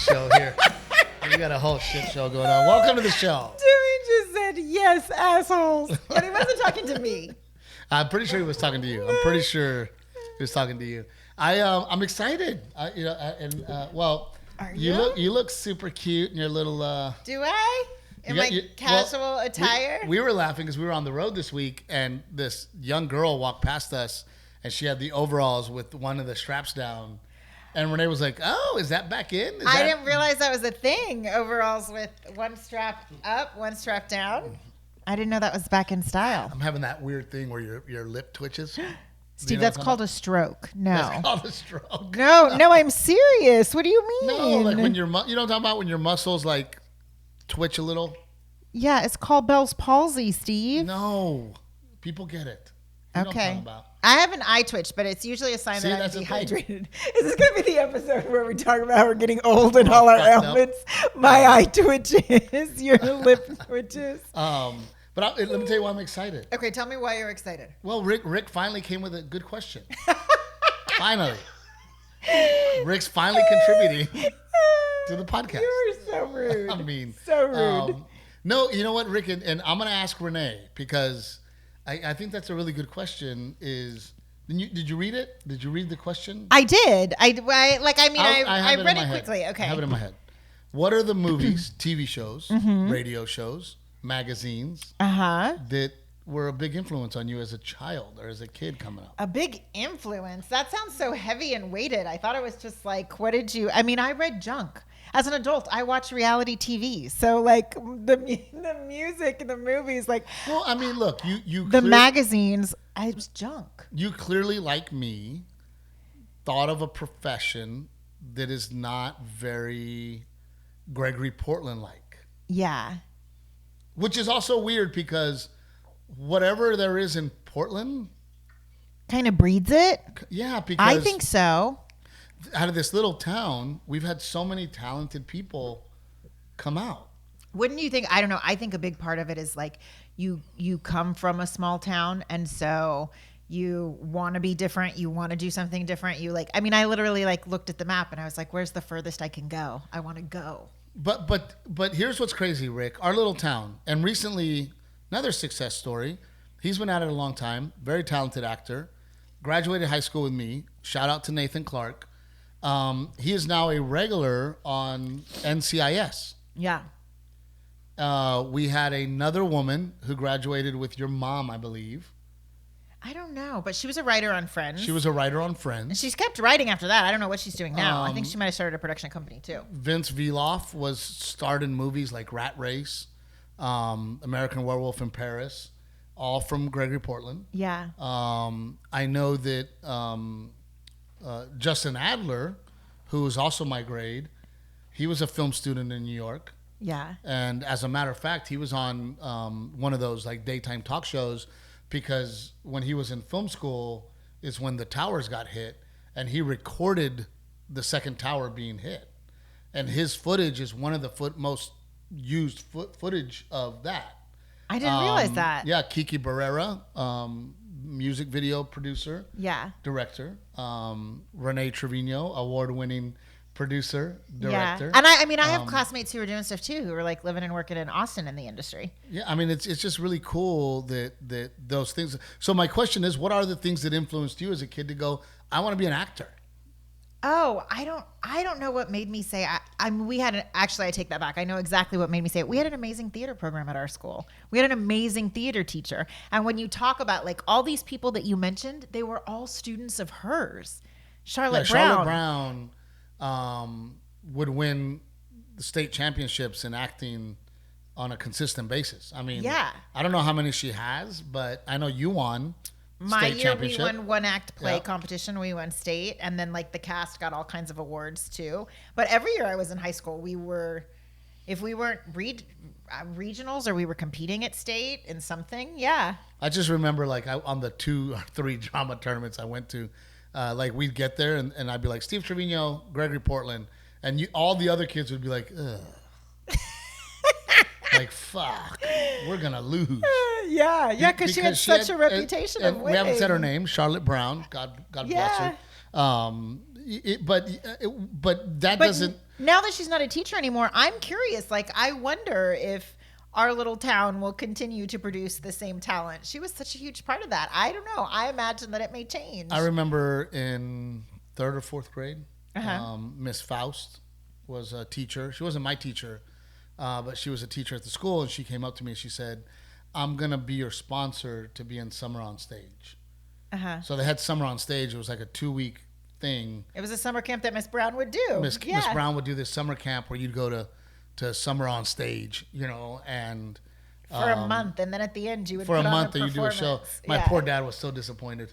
show here. We got a whole shit show going on. Welcome to the show. Timmy just said, yes, assholes. But he wasn't talking to me. I'm pretty sure he was talking to you. I'm pretty sure he was talking to you. I'm excited. You look super cute in your little. Do I? In my casual attire? We were laughing because we were on the road this week, and this young girl walked past us, and she had the overalls with one of the straps down. And Renae was like, "Oh, is that back in?" I didn't realize that was a thing. Overalls with one strap up, one strap down. I didn't know that was back in style. I'm having that weird thing where your lip twitches. Steve, that's called a stroke. No. That's called a stroke. No, I'm serious. What do you mean? No, like when you know what I'm talking about, when your muscles like twitch a little? Yeah, it's called Bell's palsy, Steve. No. People get it. You know what I'm talking about. I have an eye twitch, but it's usually a sign that I'm dehydrated. Is this going to be the episode where we talk about how we're getting old and all our ailments? My eye twitches, your lip twitches. But let me tell you why I'm excited. Okay, tell me why you're excited. Well, Rick finally came with a good question. Finally. Rick's finally contributing to the podcast. You were so rude. I mean. So rude. No, you know what, Rick? And I'm going to ask Renae because I think that's a really good question. Did you read it? Did you read the question? I did. I read it quickly. Okay. I have it in my head. What are the movies, TV shows, radio shows, magazines that were a big influence on you as a child or as a kid coming up? A big influence? That sounds so heavy and weighted. I thought it was just like, I read junk. As an adult, I watch reality TV. So like the music and the movies, like. Well, I mean, look, you. The magazines, it was junk. You clearly, like me, thought of a profession that is not very Gregory Portland like. Yeah. Which is also weird because whatever there is in Portland kind of breeds it. Yeah, because I think so. Out of this little town, we've had so many talented people come out. Wouldn't you think? I don't know. I think a big part of it is like you come from a small town, and so you want to be different. You want to do something different. I literally looked at the map and I was like, "Where's the furthest I can go? I want to go." But here's what's crazy, Rick. Our little town, and recently another success story. He's been at it a long time. Very talented actor. Graduated high school with me. Shout out to Nathan Clark. He is now a regular on NCIS. Yeah. We had another woman who graduated with your mom, I believe. I don't know, but she was a writer on Friends. She was a writer on Friends. And she's kept writing after that. I don't know what she's doing now. I think she might have started a production company too. Vince Viloff starred in movies like Rat Race, American Werewolf in Paris, all from Gregory Portland. Yeah. I know that Justin Adler, who was also my grade, he was a film student in New York. Yeah. And as a matter of fact, he was on one of those daytime talk shows because when he was in film school is when the towers got hit, and he recorded the second tower being hit. And his footage is one of the most used footage of that. I didn't realize that. Yeah, Kiki Barrera, music video producer, director. Renae Trevino, award-winning producer, director. Yeah. And I have classmates who are doing stuff too, who are living and working in Austin in the industry. Yeah, it's just really cool that those things. So my question is, what are the things that influenced you as a kid to go, I want to be an actor? Oh, I don't know what made me say. I take that back. I know exactly what made me say it. We had an amazing theater program at our school. We had an amazing theater teacher. And when you talk about all these people that you mentioned, they were all students of hers. Charlotte Brown would win the state championships in acting on a consistent basis. I don't know how many she has, but I know you won. My year, we won one act play competition. We won state, and then the cast got all kinds of awards too. But every year I was in high school, if we weren't regionals or we were competing at state in something, yeah. I just remember on the 2 or 3 drama tournaments I went to, we'd get there and I'd be like, Steve Trevino, Gregory Portland, and all the other kids would be like, ugh. Fuck, we're gonna lose. Yeah, because she had such a reputation of winning. We haven't said her name, Charlotte Brown. God bless her. But that But doesn't. now that she's not a teacher anymore, I'm curious. Like, I wonder if our little town will continue to produce the same talent. She was such a huge part of that. I don't know. I imagine that it may change. I remember in 3rd or 4th grade, Uh-huh. Miss Faust was a teacher. She wasn't my teacher, but she was a teacher at the school, and she came up to me and she said, "I'm gonna be your sponsor to be in Summer on Stage." Uh-huh. So they had Summer on Stage. It was like a 2-week thing. It was a summer camp that Miss Brown would do. Miss Brown would do this summer camp where you'd go to Summer on Stage, and For a month, and then at the end you would for put a on month and you do a show. performance. My poor dad was so disappointed.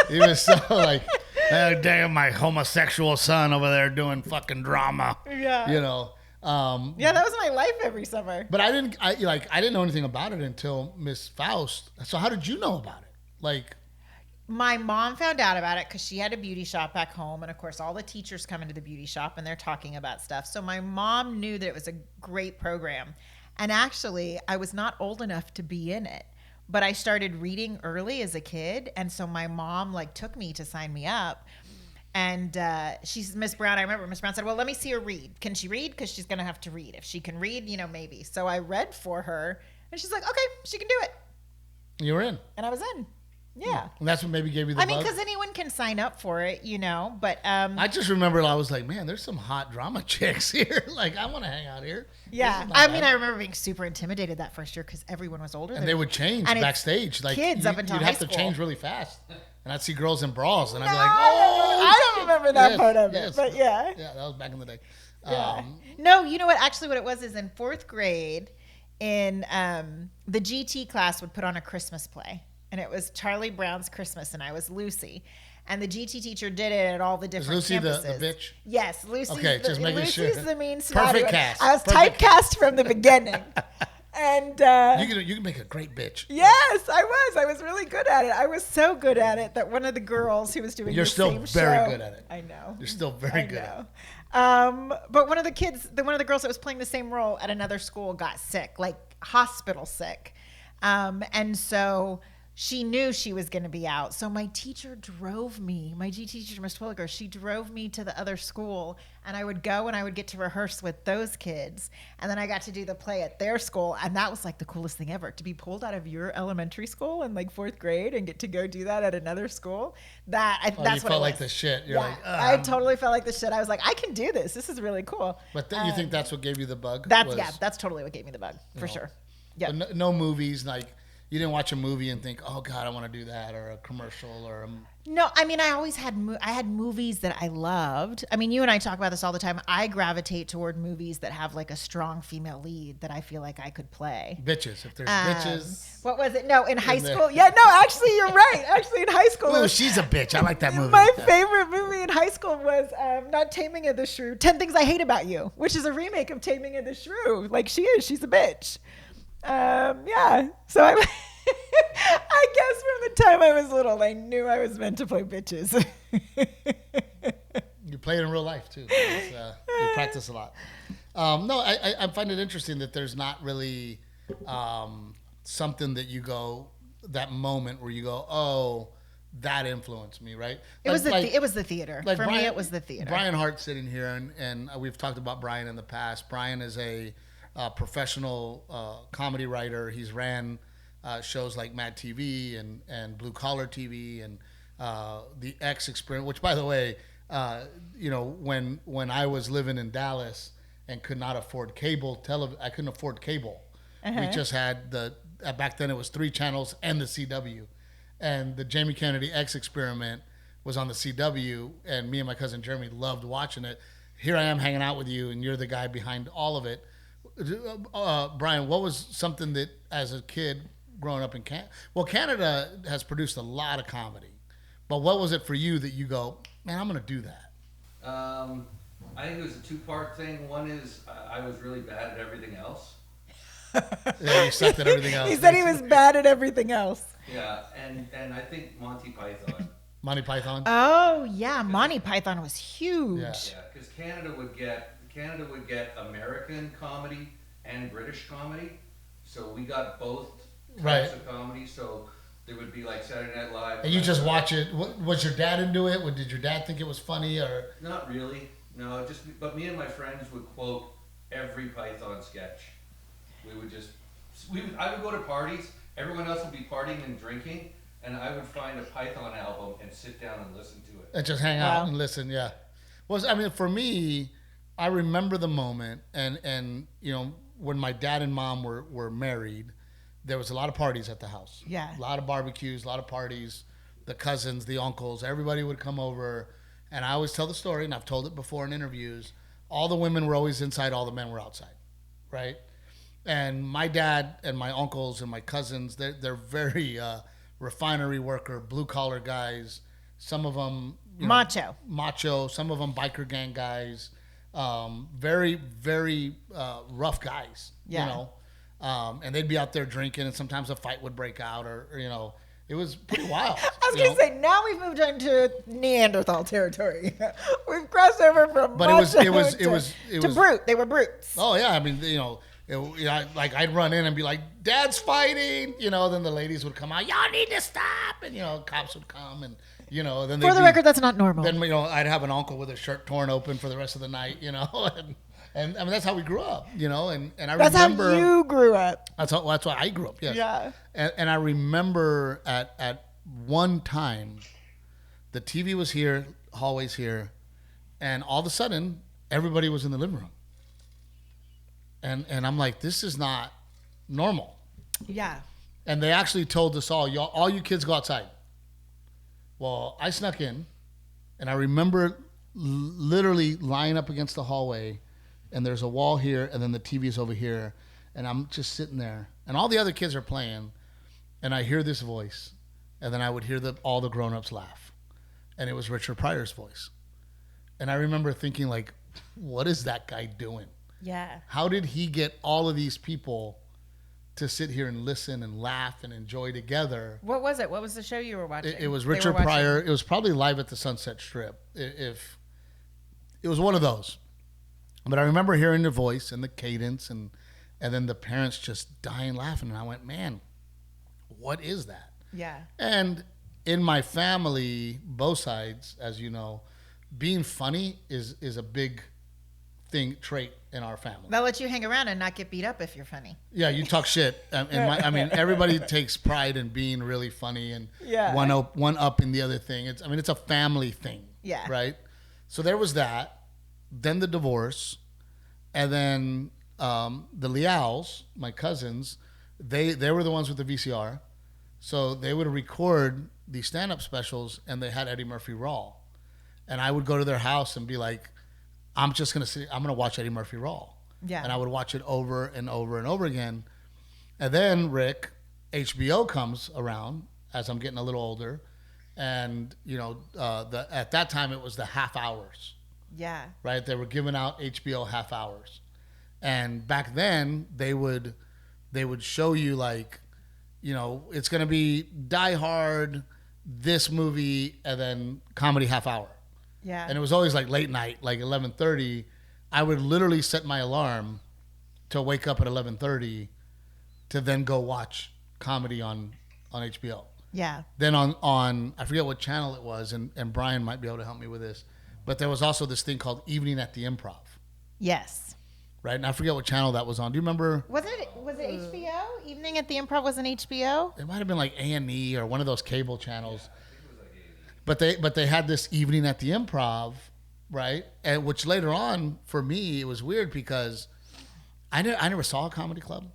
He was so like, oh, damn, my homosexual son over there doing fucking drama. Yeah. Yeah, that was my life every summer. But I didn't know anything about it until Miss Faust. So how did you know about it? Like, My mom found out about it because she had a beauty shop back home. And of course, all the teachers come into the beauty shop and they're talking about stuff. So my mom knew that it was a great program. And actually, I was not old enough to be in it. But I started reading early as a kid. And so my mom took me to sign me up. And she's Miss Brown. I remember Miss Brown said, well, let me see her read. Can she read? Because she's going to have to read. If she can read, maybe. So I read for her. And she's like, okay, she can do it. you were in. And I was in. Yeah. And that's what maybe gave you the bug? because anyone can sign up for it, but I just remember I was like, man, there's some hot drama chicks here. Like, I want to hang out here. yeah. I remember being super intimidated that first year because everyone was older. And they would change And it's backstage. Like, kids up until you'd high have to school. change really fast. And I'd see girls in bras, and I'd be No, like, oh! I don't remember that yes, part of yes. it, but yeah. Yeah, that was back in the day. Yeah. No, you know what? Actually, what it was is in 4th grade, in the GT class would put on a Christmas play. And it was Charlie Brown's Christmas, and I was Lucy. And the GT teacher did it at all the different Lucy campuses. the bitch? Yes, Lucy's Okay, just making sure. Lucy's the mean Perfect snotty one. cast. I was Perfect typecast from the beginning. And You can make a great bitch. yes, I was. I was really good at it. I was so good at it that one of the girls who was doing You're the still same very show, good at it. I know. You're still very good at it. But one of the kids, one of the girls that was playing the same role at another school got sick, like hospital sick. And so she knew she was going to be out. So my teacher drove me, my GT teacher, Miss Twilliger, she drove me to the other school, and I would go and I would get to rehearse with those kids. And then I got to do the play at their school. And that was like the coolest thing ever, to be pulled out of your elementary school in like 4th grade and get to go do that at another school. That's You what felt it like was. the shit. You're like, I totally felt like the shit. I was like, I can do this. This is really cool. But then you think that's what gave you the bug? That's totally what gave me the bug, for sure. Yeah. But no movies, like, you didn't watch a movie and think, oh God, I want to do that, or a commercial, or No, I mean, I always had I had movies that I loved. I mean, you and I talk about this all the time. I gravitate toward movies that have like a strong female lead that I feel like I could play. bitches. If there's bitches. What was it? No, in high school. Yeah, no, actually, you're right. Actually, in high school. Oh, she's a bitch. I like that movie. My favorite movie in high school was not Taming of the Shrew, 10 Things I Hate About You, which is a remake of Taming of the Shrew. Like, she's a bitch. Yeah. So I guess from the time I was little, I knew I was meant to play bitches. You play it in real life too. You practice a lot. No, I find it interesting that there's not really something that you go, that moment where you go, oh, that influenced me, right? It was the theater. Like For Brian, me, it was the theater. Brian Hart sitting here, and we've talked about Brian in the past. Brian is a professional comedy writer. He's ran shows like Mad TV and Blue Collar TV and the X Experience, which, by the way, when I was living in Dallas and could not afford cable television, I couldn't afford cable. We just had back then it was 3 channels and the CW, and the Jamie Kennedy X Experiment was on the CW, and me and my cousin Jeremy loved watching it. Here I am hanging out with you, and you're the guy behind all of it. Brian, what was something that as a kid growing up in Canada? Well, Canada has produced a lot of comedy, but what was it for you that you go, man, I'm going to do that? I think it was a 2-part thing. One is I was really bad at everything else. Yeah, you sucked at everything else. He said he was bad at everything else. Yeah, and I think Monty Python. Monty Python? Oh, yeah. Monty Python was huge. Yeah. Yeah, because Canada would get American comedy and British comedy, so we got both types Right. of comedy. So there would be like Saturday Night Live. And you just watch it. Was your dad into it? Did your dad think it was funny or? Not really. No, but me and my friends would quote every Python sketch. I would go to parties. Everyone else would be partying and drinking, and I would find a Python album and sit down and listen to it. And just hang out and listen. Yeah. Well, I mean, for me, I remember the moment, and when my dad and mom were married, there was a lot of parties at the house. Yeah. A lot of barbecues, a lot of parties. The cousins, the uncles, everybody would come over. And I always tell the story, and I've told it before in interviews. All the women were always inside, all the men were outside, right? And my dad and my uncles and my cousins, they're very refinery worker, blue-collar guys. Some of them... Macho. Some of them biker gang guys. Very, very rough guys, and they'd be out there drinking, and sometimes a fight would break out, or it was pretty wild. I was going to say, now we've moved into Neanderthal territory. We've crossed over from to brute. They were brutes. Oh yeah, I mean, like I'd run in and be like, "Dad's fighting," then the ladies would come out, "Y'all need to stop," and cops would come, and then for the record, that's not normal. Then I'd have an uncle with his shirt torn open for the rest of the night, and I mean that's how we grew up, and I that's remember how you grew up. That's why I grew up. Yes. Yeah. And I remember at one time, the TV was here, hallways here, and all of a sudden everybody was in the living room, and I'm like, this is not normal. Yeah. And they actually told us all you kids go outside. Well, I snuck in, and I remember literally lying up against the hallway, and there's a wall here, and then the TV's over here, and I'm just sitting there, and all the other kids are playing, and I hear this voice, and then I would hear all the grown-ups laugh, and it was Richard Pryor's voice. And I remember thinking, like, what is that guy doing? Yeah. How did he get all of these people to sit here and listen and laugh and enjoy together? What was it? What was the show you were watching? It was Richard Pryor. It was probably Live at the Sunset Strip. If it was one of those. But I remember hearing the voice and the cadence and then the parents just dying laughing. And I went, man, what is that? Yeah. And in my family, both sides, as you know, being funny is a big trait in our family. They'll let you hang around and not get beat up if you're funny. Yeah, you talk shit. Everybody takes pride in being really funny and one up in the other thing. It's a family thing. Yeah. Right? So there was that. Then the divorce. And then the Leals, my cousins, they were the ones with the VCR. So they would record these stand-up specials, and they had Eddie Murphy Raw. And I would go to their house and be like, I'm going to watch Eddie Murphy Raw. Yeah. And I would watch it over and over and over again. And then, Rick, HBO comes around as I'm getting a little older. And, at that time, it was the half hours. Yeah. Right? They were giving out HBO half hours. And back then, they would show you, like, it's going to be Die Hard, this movie, and then comedy half hour. Yeah. And it was always like late night, like 11:30. I would literally set my alarm to wake up at 11:30 to then go watch comedy on HBO. Yeah. Then on I forget what channel it was, and Brian might be able to help me with this, but there was also this thing called Evening at the Improv. Yes. Right? And I forget what channel that was on. Do you remember? Was it HBO? Evening at the Improv was an HBO? It might have been like A&E or one of those cable channels. But they had this Evening at the Improv, right? And which later on, for me, it was weird because I never saw a comedy club,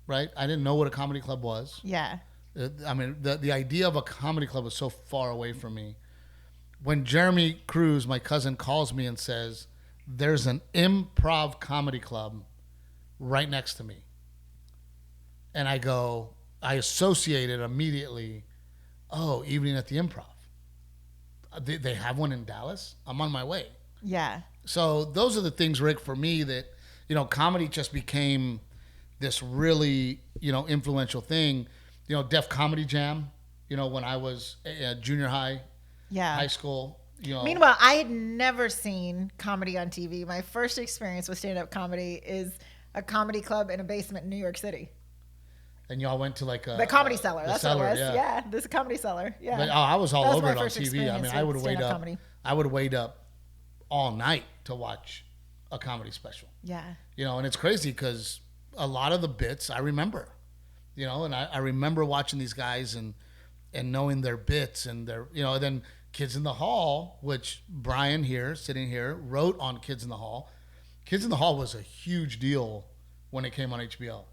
right? I didn't know what a comedy club was. Yeah. The idea of a comedy club was so far away from me. When Jeremy Cruz, my cousin, calls me and says, there's an improv comedy club right next to me. And I associated immediately, Evening at the Improv. They have one in Dallas. I'm on my way. Yeah. So those are the things, Rick, for me that, comedy just became this really, influential thing. Def Comedy Jam, when I was junior high, high school. Meanwhile, I had never seen comedy on TV. My first experience with stand-up comedy is a comedy club in a basement in New York City. and y'all went to like the Comedy Cellar. That's cellar, what it was. Yeah, this Comedy Cellar. Yeah. But, I was all That was over my it on first TV. I experience mean, I would with wait stand-up up. comedy. I would wait up all night to watch a comedy special. Yeah. You know, and it's crazy because a lot of the bits I remember. You know, and I remember watching these guys and knowing their bits and their, you know, then Kids in the Hall, which Brian here, sitting here, wrote on Kids in the Hall. Kids in the Hall was a huge deal when it came on HBO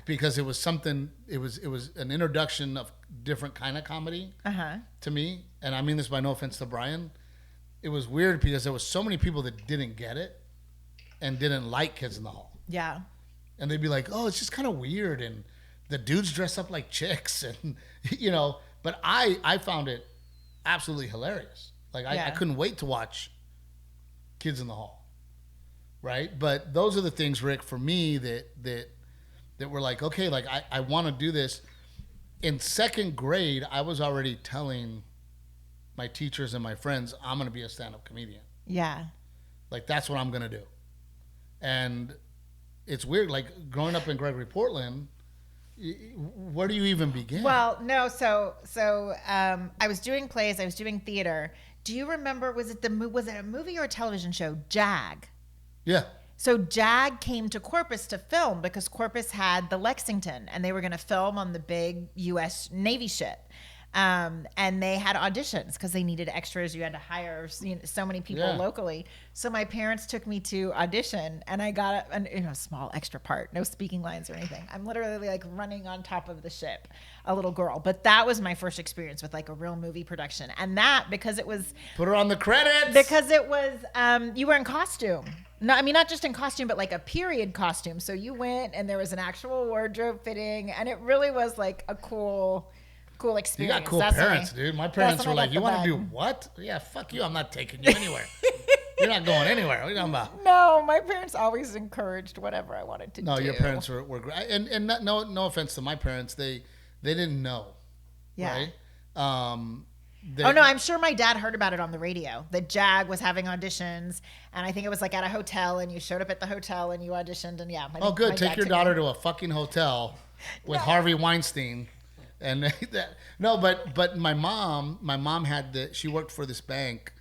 because it was something, it was an introduction of different kind of comedy to me. And I mean this by no offense to Brian. It was weird because there was so many people that didn't get it and didn't like Kids in the Hall. Yeah. And they'd be like, oh, it's just kind of weird. And the dudes dress up like chicks and, you know, but I found it absolutely hilarious. Like I couldn't wait to watch Kids in the Hall. Right. But those are the things, Rick, for me that were like, okay, like I want to do this. In second grade, I was already telling my teachers and my friends, I'm going to be a stand-up comedian. Yeah. Like that's what I'm going to do. And it's weird. Like growing up in Gregory Portland, where do you even begin? Well, no. So I was doing plays. I was doing theater. Do you remember? Was it a movie or a television show? Jag. Yeah. So Jag came to Corpus to film because Corpus had the Lexington, and they were going to film on the big U.S. Navy ship. And they had auditions because they needed extras. You had to hire so many people locally. So my parents took me to audition, and I got a small extra part, no speaking lines or anything. I'm literally like running on top of the ship, a little girl. But that was my first experience with like a real movie production, and that because it was put her on the credits because it was you were in costume. No, I mean not just in costume, but like a period costume. So you went, and there was an actual wardrobe fitting, and it really was like a cool experience. You got cool parents, dude. My parents were like, you want to do what? Yeah, fuck you. I'm not taking you anywhere. You're not going anywhere. What are you talking about? No, my parents always encouraged whatever I wanted to do. No, your parents were great. And no offense to my parents. They didn't know. Yeah. Right? Oh, no, I'm sure my dad heard about it on the radio. That Jag was having auditions. And I think it was like at a hotel. And you showed up at the hotel and you auditioned. And yeah. Good. Take your daughter to a fucking hotel with Harvey Weinstein. And but my mom had she worked for this bank,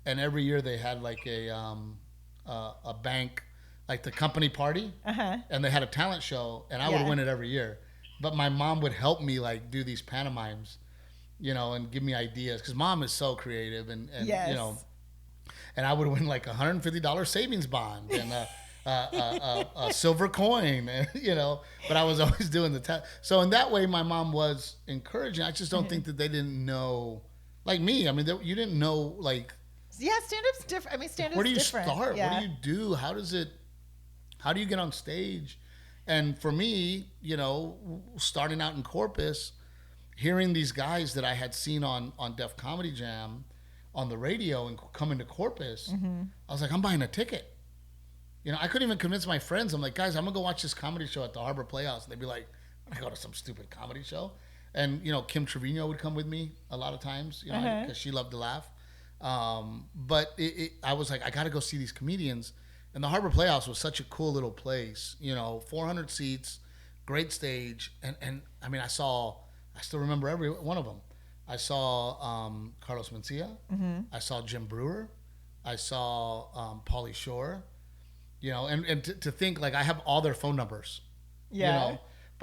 and every year they had like a bank, like the company party, and they had a talent show, and I would win it every year. But my mom would help me like do these pantomimes, and give me ideas because mom is so creative and and I would win like $150 savings bond and a silver coin, but I was always doing the so in that way my mom was encouraging. I just don't think that they didn't know like me. I mean, you didn't know like stand-up's different. I mean, stand-up's where do you different. start? What do you do? How do you get on stage? And for me, starting out in Corpus, hearing these guys that I had seen on Def Comedy Jam on the radio and coming to Corpus, I was like, I'm buying a ticket. I couldn't even convince my friends. I'm like, guys, I'm going to go watch this comedy show at the Harbor Playhouse. And they'd be like, I'm going to go to some stupid comedy show. And, Kim Trevino would come with me a lot of times, because she loved to laugh. But I was like, I got to go see these comedians. And the Harbor Playhouse was such a cool little place, 400 seats, great stage. And I mean, I still remember every one of them. I saw Carlos Mencia. I saw Jim Brewer. I saw Pauly Shore. And to think like I have all their phone numbers, but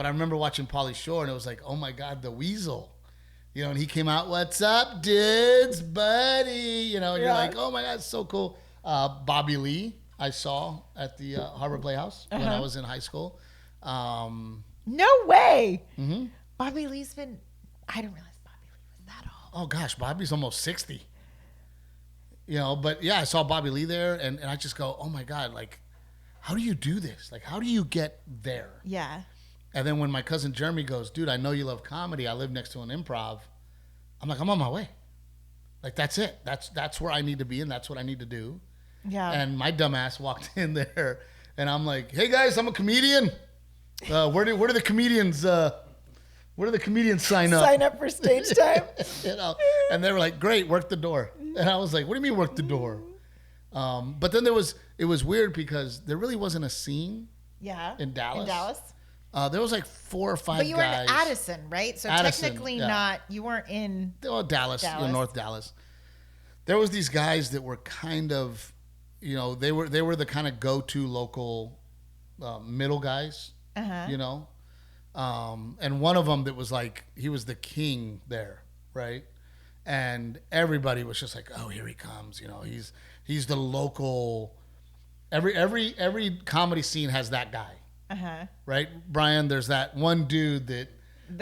I remember watching Pauly Shore and it was like, oh my God, the Weasel, and he came out, what's up, dudes, buddy, and you're like, oh my God, it's so cool. Bobby Lee, I saw at the Harbor Playhouse when I was in high school. No way. Bobby Lee's been, I didn't realize Bobby Lee was that old. Oh gosh, Bobby's almost 60. But yeah, I saw Bobby Lee there and I just go, oh my God, like, how do you do this? Like, how do you get there? Yeah. And then when my cousin Jeremy goes, dude, I know you love comedy. I live next to an improv. I'm like, I'm on my way. Like, that's it. That's where I need to be and that's what I need to do. Yeah. And my dumbass walked in there and I'm like, hey guys, I'm a comedian. Where do the comedians sign up? Sign up for stage time. And they were like, great, work the door. And I was like, what do you mean work the door? But then it was weird because there really wasn't a scene in Dallas. There was like 4 or 5 But you were guys. in Addison, right? So Addison, technically yeah. not. You weren't in. Well, Dallas, North Dallas. There was these guys that were kind of, they were the kind of go-to local middle guys, and one of them that was like, he was the king there, right? And everybody was just like, oh, here he comes. He's the local. Every comedy scene has that guy, right? Brian, there's that one dude that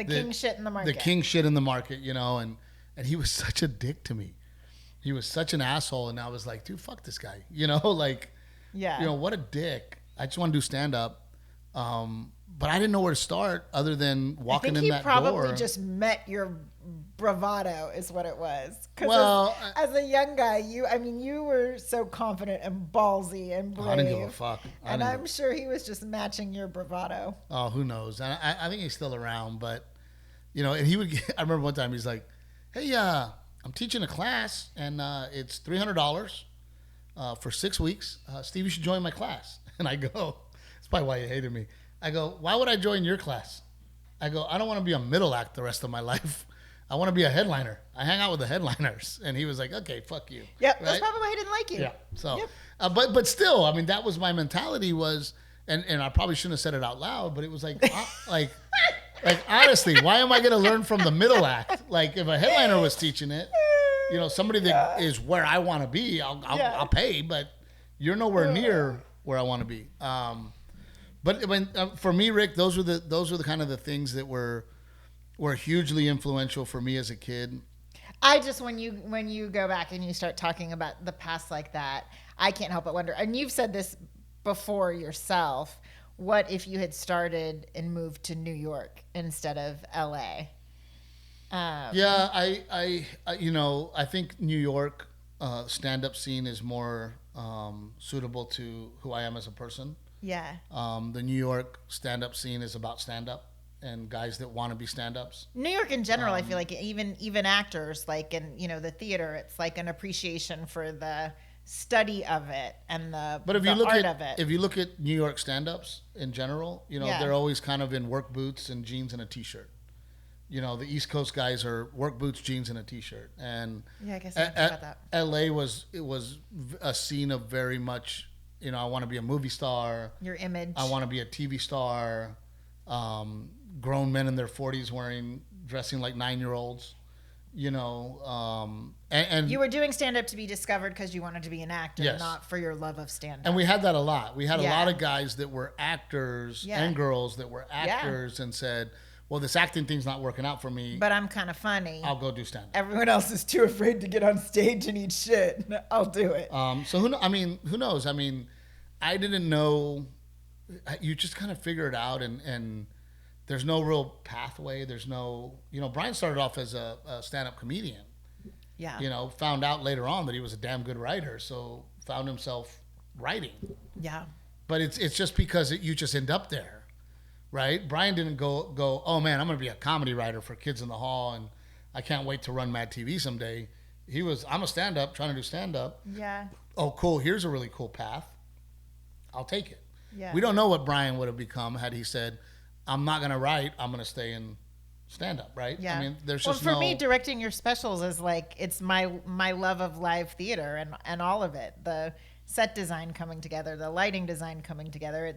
king shit in the market. The king shit in the market, and he was such a dick to me. He was such an asshole, and I was like, dude, fuck this guy, what a dick. I just want to do stand up. But I didn't know where to start other than walking in that door. I think he probably just met your bravado is what it was. Well, as a young guy, you were so confident and ballsy and brave. I didn't give a fuck. I'm sure he was just matching your bravado. Oh, who knows? I think he's still around, but and he would. I remember one time he's like, "Hey, I'm teaching a class, and it's $300 for 6 weeks. Steve, you should join my class." And I go, "That's probably why you hated me." I go, "Why would I join your class?" I go, "I don't want to be a middle act the rest of my life. I want to be a headliner. I hang out with the headliners." And he was like, "Okay, fuck you." Yep, right? That's probably why he didn't like you. Yeah. So, but still, that was my mentality was, and I probably shouldn't have said it out loud, but it was like, like honestly, why am I going to learn from the middle act? Like if a headliner was teaching it, somebody that is where I want to be, I'll pay, but you're nowhere near where I want to be. But for me, Rick, those were the kind of the things that were hugely influential for me as a kid. I just when you go back and you start talking about the past like that, I can't help but wonder. And you've said this before yourself. What if you had started and moved to New York instead of LA? I think New York stand-up scene is more suitable to who I am as a person. Yeah. The New York stand-up scene is about stand-up and guys that want to be stand-ups. New York in general, I feel like even actors, like in the theater, it's like an appreciation for the study of it and the art of it. If you look at New York stand-ups in general, they're always kind of in work boots and jeans and a t-shirt. The East Coast guys are work boots, jeans, and a t-shirt. And I guess I about that. LA was a scene of very much. I want to be a movie star. Your image. I want to be a TV star. Grown men in their 40s dressing like 9-year-olds. And you were doing stand-up to be discovered because you wanted to be an actor, yes. Not for your love of stand-up. And we had that a lot. We had a lot of guys that were actors and girls that were actors and said, well, this acting thing's not working out for me. But I'm kind of funny. I'll go do stand-up. Everyone else is too afraid to get on stage and eat shit. I'll do it. So who knows? I didn't know. You just kind of figure it out, and there's no real pathway. There's no, Brian started off as a stand-up comedian. Yeah. Found out later on that he was a damn good writer, so found himself writing. Yeah. But it's just because you just end up there. Right? Brian didn't go, oh man, I'm going to be a comedy writer for Kids in the Hall and I can't wait to run Mad TV someday. I'm a stand-up, trying to do stand-up. Yeah. Oh, cool. Here's a really cool path. I'll take it. Yeah. We don't know what Brian would have become had he said, I'm not going to write, I'm going to stay in stand-up, right? Yeah. There's just for me, directing your specials is like, it's my love of live theater and all of it. The set design coming together, the lighting design coming together.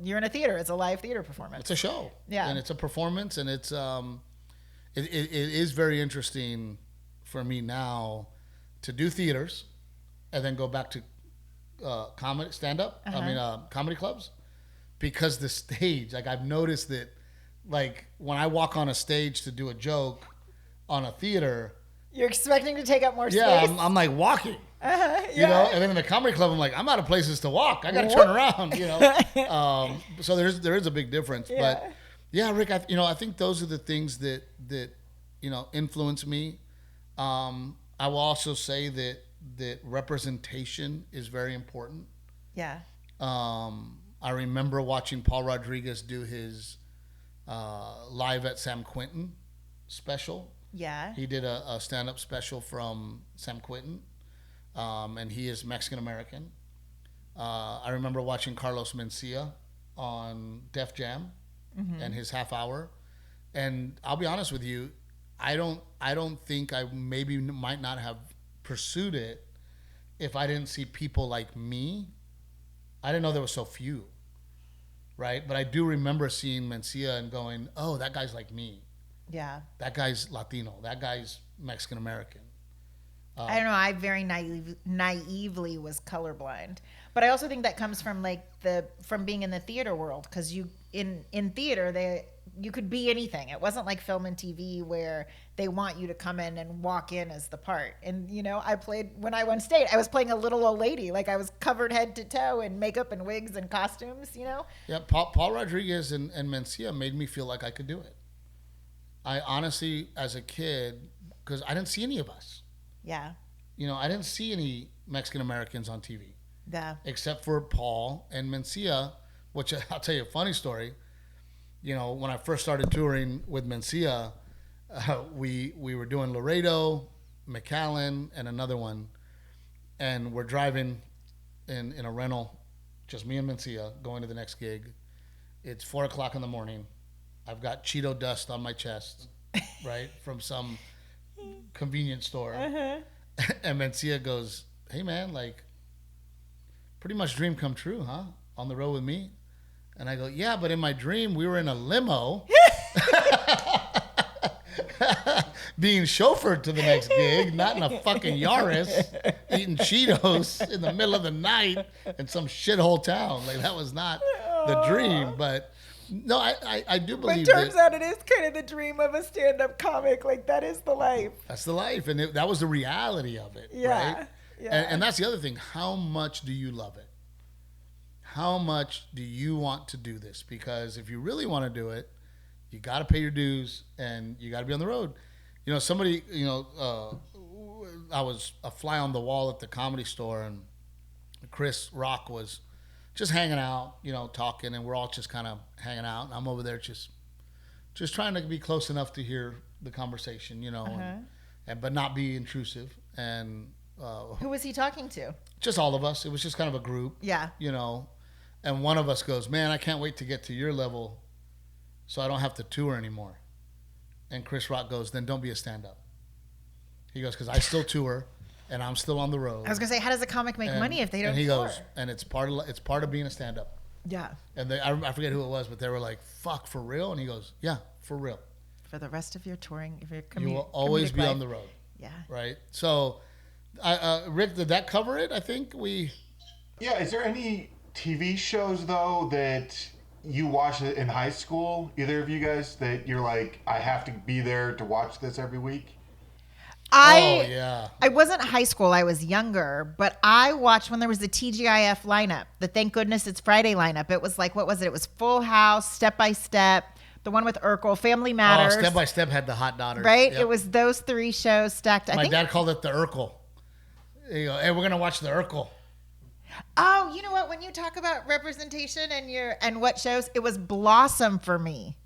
You're in a theater. It's a live theater performance. It's a show. Yeah. And it's a performance, and it's it is very interesting for me now to do theaters and then go back to comedy stand-up. Comedy clubs, because the stage, like I've noticed that, like when I walk on a stage to do a joke on a theater, you're expecting to take up more space. Yeah, I'm like walking. And then in the comedy club, I'm like, I'm out of places to walk. I got to turn around, So there is a big difference. Yeah. But yeah, Rick, I think those are the things that influence me. I will also say that representation is very important. Yeah. I remember watching Paul Rodriguez do his Live at San Quentin special. Yeah. He did a stand-up special from San Quentin. And he is Mexican-American. I remember watching Carlos Mencia on Def Jam. and his half hour. And I'll be honest with you, I don't think I might not have pursued it if I didn't see people like me. I didn't know there were so few, right? But I do remember seeing Mencia and going, oh, that guy's like me. Yeah. That guy's Latino. That guy's Mexican American. I don't know. I very naively was colorblind, but I also think that comes from from being in the theater world, because you in theater you could be anything. It wasn't like film and TV where they want you to come in and walk in as the part. And I played, when I went state, I was playing a little old lady, like I was covered head to toe in makeup and wigs and costumes. Yeah, Paul Rodriguez and Mencia made me feel like I could do it. I honestly, as a kid, because I didn't see any of us. Yeah. I didn't see any Mexican Americans on TV. Yeah. Except for Paul and Mencia, which I'll tell you a funny story. When I first started touring with Mencia, we were doing Laredo, McAllen, and another one. And we're driving in a rental, just me and Mencia, going to the next gig. It's 4:00 in the morning. I've got Cheeto dust on my chest, right, from some convenience store. And Mencia goes, hey man, like, pretty much dream come true, huh? On the road with me. And I go, yeah, but in my dream we were in a limo being chauffeured to the next gig, not in a fucking Yaris eating Cheetos in the middle of the night in some shithole town. Like, that was not the dream. But no, I do believe But it turns out it is kind of the dream of a stand-up comic. Like, that is the life. That's the life. And that was the reality of it. Yeah. Right? Yeah. And that's the other thing. How much do you love it? How much do you want to do this? Because if you really want to do it, you got to pay your dues and you got to be on the road. Somebody, I was a fly on the wall at the Comedy Store, and Chris Rock was just hanging out, talking, and we're all just kind of hanging out. And I'm over there just trying to be close enough to hear the conversation, but not be intrusive. And who was he talking to? just all of us. It was just kind of a group. Yeah. And one of us goes, man, I can't wait to get to your level so I don't have to tour anymore. And Chris Rock goes, then don't be a stand-up. He goes, because I still tour and I'm still on the road. I was going to say, how does a comic make money if they don't And he tour? goes, and it's part of being a stand-up. Yeah. And I forget who it was, but they were like, fuck, for real? And he goes, yeah, for real. For the rest of your touring, if you're You will always be on the road. Yeah. Right? So, Rick, did that cover it? I think we... Yeah, is there any TV shows, though, that you watched in high school, either of you guys, that you're like, I have to be there to watch this every week? I wasn't high school. I was younger, but I watched when there was the TGIF lineup, the Thank Goodness It's Friday lineup. It was like, what was it? It was Full House, Step by Step, the one with Urkel, Family Matters. Step by Step had the hot daughters. Right? Yep. It was those three shows stacked. My dad called it the Urkel. Hey, we're going to watch the Urkel. Oh, you know what? When you talk about representation and what shows, it was Blossom for me.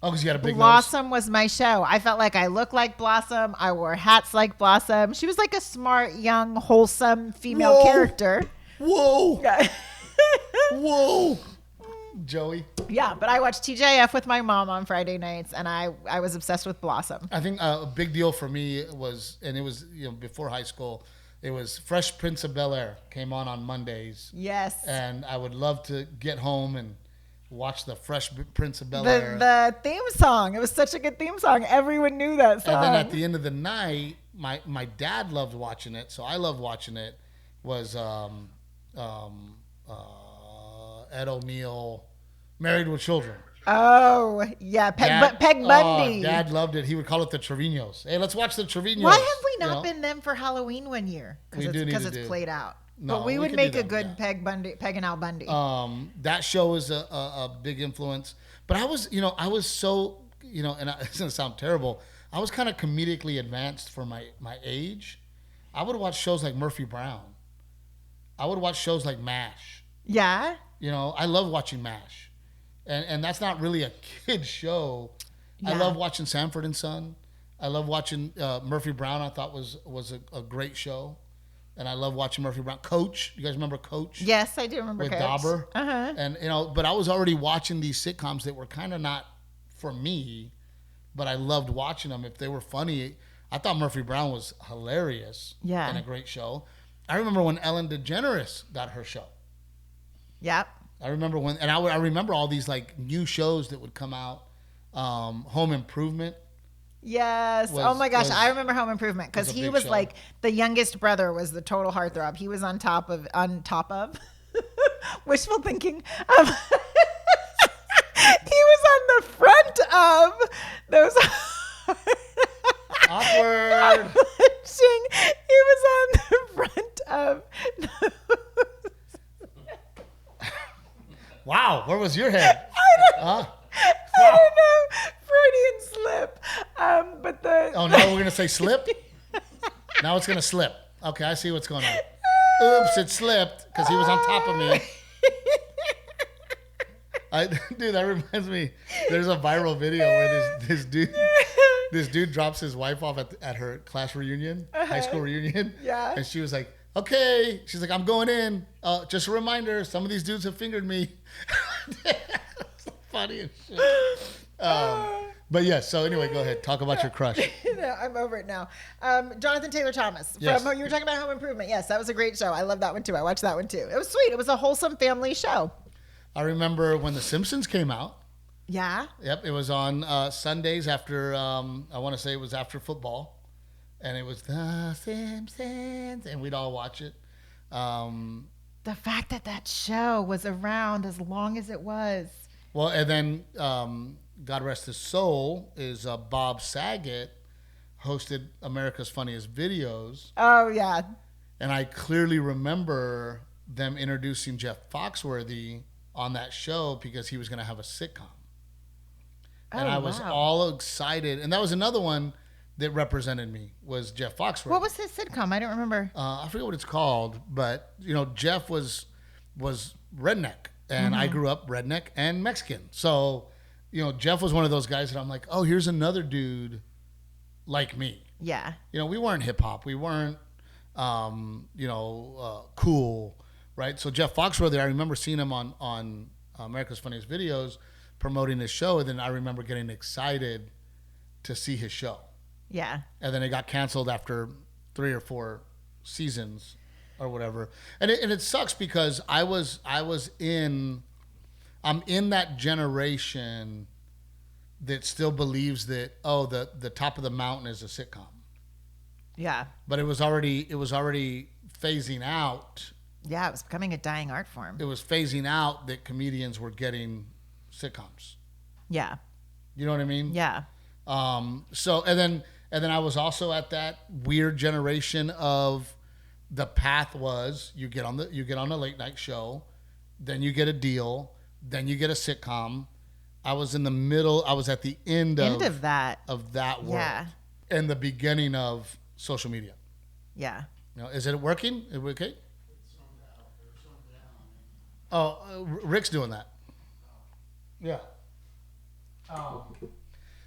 Oh, because you got a big Blossom was my show. I felt like I looked like Blossom. I wore hats like Blossom. She was like a smart, young, wholesome female character. Whoa. Whoa. Joey. Yeah, but I watched TJF with my mom on Friday nights, and I was obsessed with Blossom. I think a big deal for me was, and it was before high school, it was Fresh Prince of Bel-Air came on Mondays. Yes. And I would love to get home and watch the Fresh Prince of Bel-Air. The theme song. It was such a good theme song. Everyone knew that song. And then at the end of the night, my dad loved watching it, so I loved watching it, was Ed O'Neill, Married with Children. Oh, yeah. Peg Bundy. Dad loved it. He would call it the Trevinos. Hey, let's watch the Trevinos. Why have we not been them for Halloween one year? Because it's played out. No, but we would make a good Peg and Al Bundy. That show is a big influence. But I was so, and it's going to sound terrible, I was kind of comedically advanced for my age. I would watch shows like Murphy Brown. I would watch shows like MASH. Yeah? I love watching MASH. And that's not really a kid show. Yeah. I love watching Sanford and Son. I love watching Murphy Brown. I thought was a great show. and I love watching Murphy Brown. Coach, you guys remember Coach? Yes, I do remember With Coach. Dauber. Uh-huh. And, but I was already watching these sitcoms that were kind of not for me, but I loved watching them. If they were funny, I thought Murphy Brown was hilarious. Yeah. And a great show. I remember when Ellen DeGeneres got her show. Yep. I remember when, and I remember all these like new shows that would come out. Home Improvement. Yes. Oh my gosh, I remember Home Improvement because he was like the youngest brother was the total heartthrob. He was on top of wishful thinking. He was on the front of those. Awkward. He was on the front of. Wow, where was your head? I don't know. Freudian slip. But the. Oh, now we're gonna say slip. Now it's gonna slip. Okay, I see what's going on. Oops, it slipped because he was on top of me. Dude, that reminds me. There's a viral video where this dude drops his wife off at her class reunion, high school reunion. Yeah. And she was like, "Okay," she's like, "I'm going in. Just a reminder, some of these dudes have fingered me." It's funny as shit. But yes. So anyway, go ahead. Talk about your crush. No, I'm over it now. Jonathan Taylor Thomas. Yes. You were talking about Home Improvement. Yes, that was a great show. I love that one too. I watched that one too. It was sweet. It was a wholesome family show. I remember when The Simpsons came out. Yeah. Yep, it was on Sundays after, I want to say it was after football. And it was The Simpsons, and we'd all watch it. The fact that show was around as long as it was. Well, and then, God rest his soul, is Bob Saget hosted America's Funniest Videos. Oh, yeah. And I clearly remember them introducing Jeff Foxworthy on that show because he was going to have a sitcom. And I was all excited. And that was another one that represented me, was Jeff Foxworthy. What was his sitcom? I don't remember. I forget what it's called, but, Jeff was redneck. And I grew up redneck and Mexican. So, Jeff was one of those guys that I'm like, oh, here's another dude like me. Yeah. We weren't hip hop. We weren't, cool, right? So Jeff Foxworthy, I remember seeing him on America's Funniest Videos promoting his show. And then I remember getting excited to see his show. Yeah. And then it got canceled after 3 or 4 seasons or whatever. And it sucks because I'm in that generation that still believes that, the top of the mountain is a sitcom. Yeah. But it was already phasing out. Yeah, it was becoming a dying art form. It was phasing out that comedians were getting sitcoms. Yeah. You know what I mean? Yeah. So and then I was also at that weird generation of the path was you get on a late night show, then you get a deal, then you get a sitcom. I was in the middle. I was at the end of that world. Yeah. And the beginning of social media. Yeah. Is it working? Is it okay? Oh, Rick's doing that. Yeah.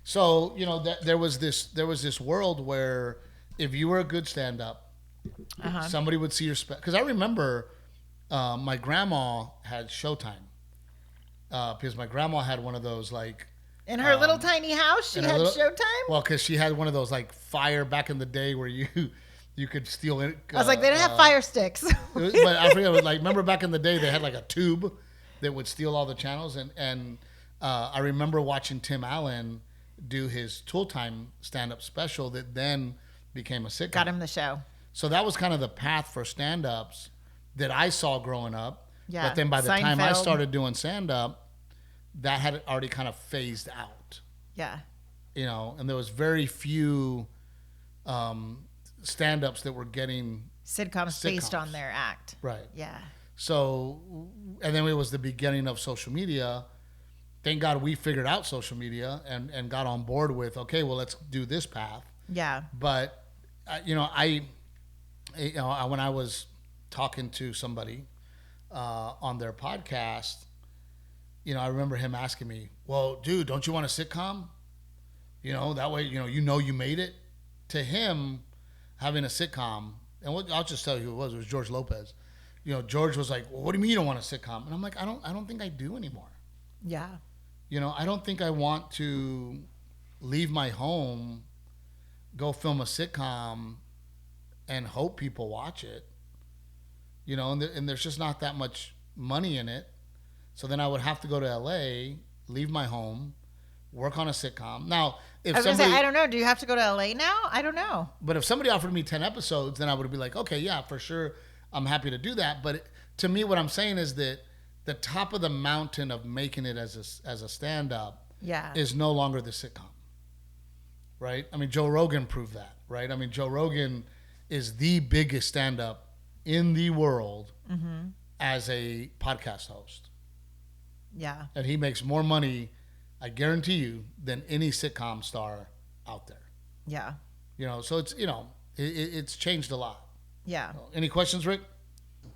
So there was this world where if you were a good stand-up, somebody would see your because I remember my grandma had Showtime because my grandma had one of those like in her little tiny house she had Showtime. Well, because she had one of those like Fire back in the day where you could steal it. I was like, they didn't have Fire Sticks. But I forget. Remember back in the day they had like a tube that would steal all the channels, and I remember watching Tim Allen do his Tool Time stand-up special that then became a sitcom. Got him the show. So that was kind of the path for stand-ups that I saw growing up. Yeah. But then by the time I Seinfeld. started doing stand-up, that had already kind of phased out. Yeah. And there was very few stand-ups that were getting Sitcoms based on their act. right. Yeah. So, and then it was the beginning of social media. Thank God we figured out social media and got on board with, okay, well, let's do this path. Yeah. But, when I was talking to somebody on their podcast, I remember him asking me, well, dude, don't you want a sitcom? That way, you made it. To him, having a sitcom And I'll just tell you who it was. It was George Lopez. You know, George was like, well, what do you mean you don't want a sitcom? And I'm like, I don't think I do anymore. Yeah. You know, I don't think I want to leave my home, go film a sitcom, and hope people watch it. You know, and there's just not that much money in it. So then I would have to go to LA, leave my home, work on a sitcom. Now, if I was somebody, gonna say, I don't know. Do you have to go to LA now? I don't know. but if somebody offered me 10 episodes, then I would be like, okay, yeah, for sure, I'm happy to do that. But to me, what I'm saying is that the top of the mountain of making it as a stand-up Yeah. is no longer the sitcom, right? I mean, Joe Rogan proved that, right? I mean, Joe Rogan is the biggest stand-up in the world as a podcast host. Yeah. And he makes more money, I guarantee you, than any sitcom star out there. Yeah. You know, so it's, you know, it's changed a lot. Yeah. Any questions, Rick?